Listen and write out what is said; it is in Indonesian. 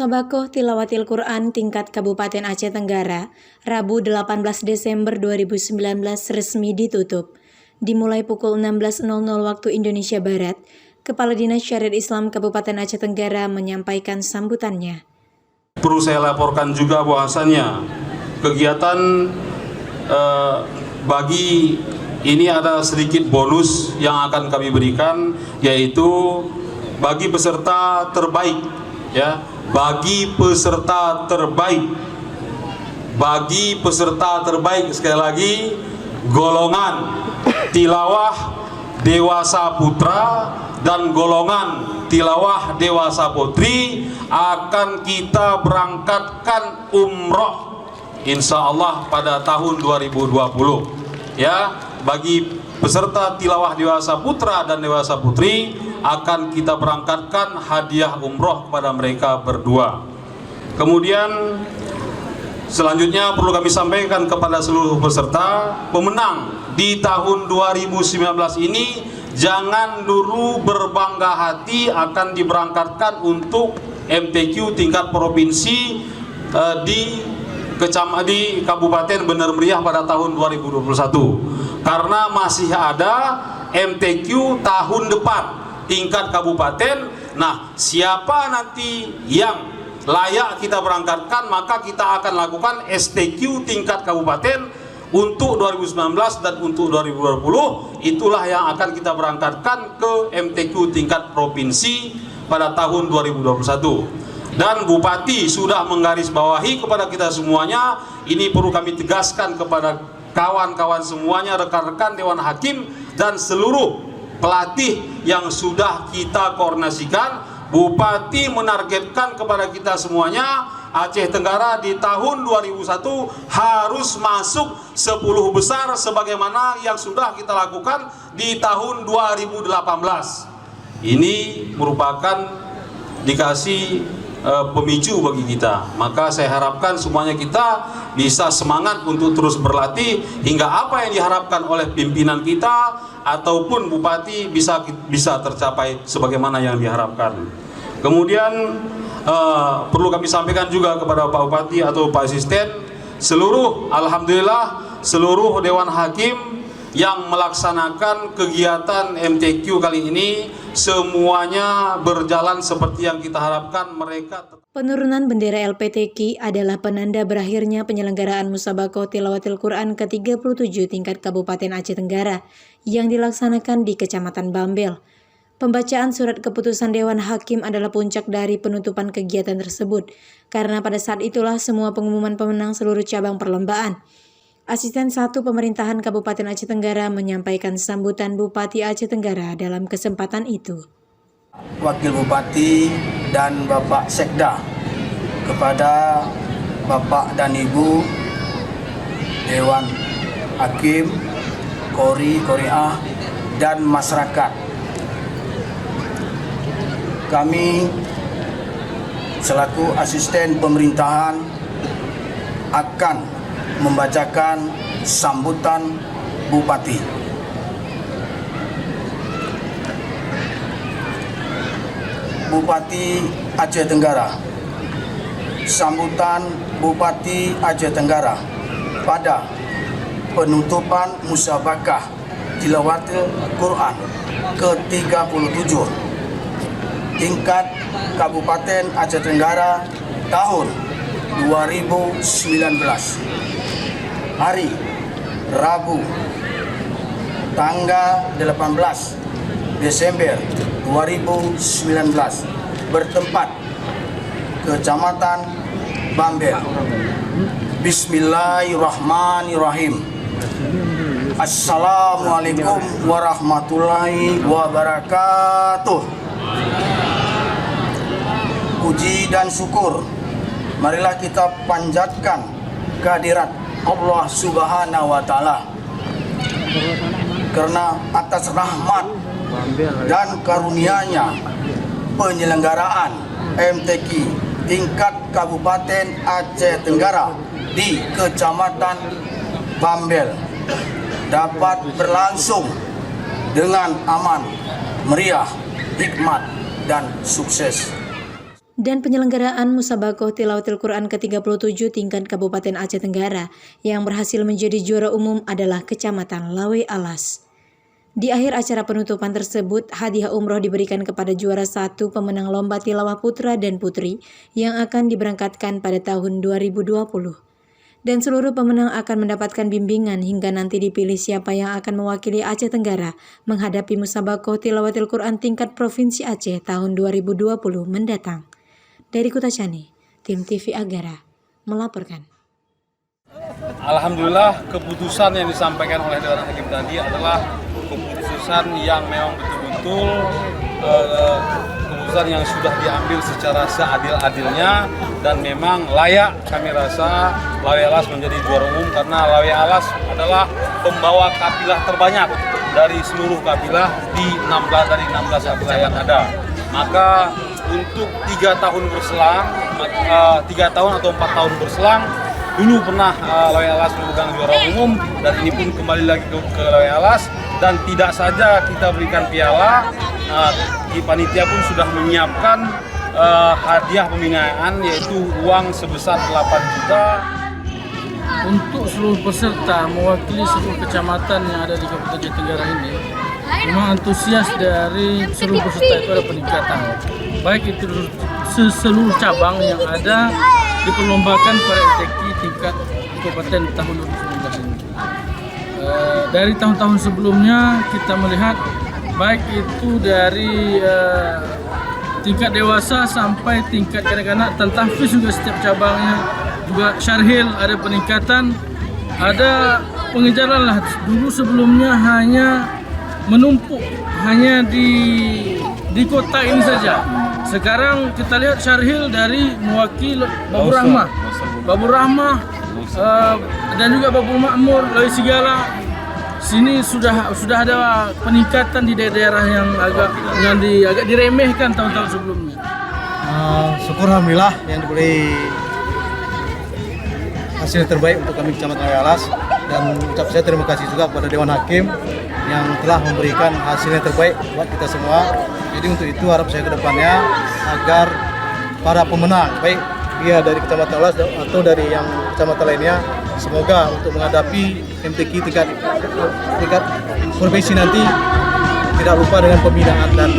Musabakoh Tilawatil Quran tingkat Kabupaten Aceh Tenggara, Rabu 18 Desember 2019 resmi ditutup. Dimulai pukul 16.00 waktu Indonesia Barat, Kepala Dinas Syariat Islam Kabupaten Aceh Tenggara menyampaikan sambutannya. Perlu saya laporkan juga bahwasannya kegiatan bagi ini ada sedikit bonus yang akan kami berikan, yaitu bagi peserta terbaik, ya, bagi peserta terbaik sekali lagi golongan tilawah dewasa putra dan golongan tilawah dewasa putri akan kita berangkatkan umroh insyaallah pada tahun 2020, ya. Bagi peserta tilawah dewasa putra dan dewasa putri akan kita berangkatkan hadiah umroh kepada mereka berdua. Kemudian selanjutnya perlu kami sampaikan kepada seluruh peserta pemenang di tahun 2019 ini, jangan dulu berbangga hati akan diberangkatkan untuk MTQ tingkat provinsi di Kabupaten Bener Meriah pada tahun 2021, karena masih ada MTQ tahun depan tingkat kabupaten. Nah, siapa nanti yang layak kita berangkatkan, maka kita akan lakukan STQ tingkat kabupaten untuk 2019 dan untuk 2020. Itulah yang akan kita berangkatkan ke MTQ tingkat provinsi pada tahun 2021. Dan Bupati sudah menggarisbawahi kepada kita semuanya, ini perlu kami tegaskan kepada kawan-kawan semuanya, rekan-rekan Dewan Hakim dan seluruh pelatih yang sudah kita koordinasikan. Bupati menargetkan kepada kita semuanya, Aceh Tenggara di tahun 2001 harus masuk 10 besar sebagaimana yang sudah kita lakukan di tahun 2018. Ini merupakan dikasih pemicu bagi kita. Maka saya harapkan semuanya kita bisa semangat untuk terus berlatih hingga apa yang diharapkan oleh pimpinan kita ataupun Bupati bisa tercapai sebagaimana yang diharapkan. Kemudian perlu kami sampaikan juga kepada Pak Bupati atau Pak Asisten, alhamdulillah seluruh Dewan Hakim yang melaksanakan kegiatan MTQ kali ini semuanya berjalan seperti yang kita harapkan. Penurunan bendera LPTQ adalah penanda berakhirnya penyelenggaraan Musabakoh Tilawatil Quran ke-37 tingkat Kabupaten Aceh Tenggara yang dilaksanakan di Kecamatan Bambel. Pembacaan surat keputusan Dewan Hakim adalah puncak dari penutupan kegiatan tersebut, karena pada saat itulah semua pengumuman pemenang seluruh cabang perlombaan. Asisten 1 Pemerintahan Kabupaten Aceh Tenggara menyampaikan sambutan Bupati Aceh Tenggara dalam kesempatan itu. Wakil Bupati dan Bapak Sekda, kepada Bapak dan Ibu Dewan Hakim, Koriah dan masyarakat. Kami selaku asisten pemerintahan akan membacakan sambutan Bupati. Bupati Aceh Tenggara. Sambutan Bupati Aceh Tenggara pada penutupan Musabakah Tilawatil Quran ke-37 tingkat Kabupaten Aceh Tenggara tahun 2019. Hari Rabu tanggal 18 Desember 2019 bertempat Kecamatan Bambel. Bismillahirrahmanirrahim. Assalamualaikum warahmatullahi wabarakatuh. Puji dan syukur marilah kita panjatkan kehadirat Allah Subhanahu wa Ta'ala, karena atas rahmat dan karunia-Nya penyelenggaraan MTQ tingkat Kabupaten Aceh Tenggara di Kecamatan Bambel dapat berlangsung dengan aman, meriah, hikmat, dan sukses. dan penyelenggaraan Musabakoh Tilawatil Quran ke-37 tingkat Kabupaten Aceh Tenggara yang berhasil menjadi juara umum adalah Kecamatan Lawe Alas. Di akhir acara penutupan tersebut, hadiah umroh diberikan kepada juara 1 pemenang lomba tilawah putra dan putri yang akan diberangkatkan pada tahun 2020. Dan seluruh pemenang akan mendapatkan bimbingan hingga nanti dipilih siapa yang akan mewakili Aceh Tenggara menghadapi Musabakoh Tilawatil Quran tingkat Provinsi Aceh tahun 2020 mendatang. Dari Kutacani, tim TV Agara melaporkan. Alhamdulillah, keputusan yang disampaikan oleh Dewan Hakim tadi adalah keputusan yang memang betul-betul keputusan yang sudah diambil secara seadil-adilnya dan memang layak kami rasa Lawe Alas menjadi juara umum karena Lawe Alas adalah pembawa kafilah terbanyak dari seluruh kafilah di 16 kafilah yang ada. Maka untuk 3 tahun berselang, 3 tahun atau 4 tahun berselang, dulu pernah Lawe Alas memegang juara umum dan ini pun kembali lagi ke Lawe Alas. Dan tidak saja kita berikan piala, di panitia pun sudah menyiapkan hadiah pembinaan yaitu uang sebesar 8 juta. Untuk seluruh peserta mewakili seluruh kecamatan yang ada di Kabupaten Aceh Tenggara ini, memang antusias dari seluruh peserta itu ada peningkatan. Baik itu seluruh cabang yang ada diperlombakan pada MTQ tingkat kabupaten tahun 2019 ini. Dari tahun-tahun sebelumnya kita melihat baik itu dari tingkat dewasa sampai tingkat kanak-kanak dan tahfiz juga setiap cabangnya, juga syarhil ada peningkatan, ada pengejaran lah. Dulu sebelumnya hanya menumpuk hanya di kota ini saja. Sekarang kita lihat syarhil dari mewakili Babur Rahmah, dan juga Babul Makmur, Lawe Sigala. Sini sudah ada peningkatan di daerah yang agak diremehkan tahun-tahun sebelumnya. Syukur alhamdulillah yang diberi hasil terbaik untuk kami Kecamatan Lawe Alas, dan ucap saya terima kasih juga kepada Dewan Hakim yang telah memberikan hasil yang terbaik buat kita semua. Jadi untuk itu harap saya ke depannya agar para pemenang baik dia dari Kecamatan Alas atau dari yang kecamatan lainnya, semoga untuk menghadapi MTQ tingkat provinsi nanti tidak lupa dengan pembinaan dan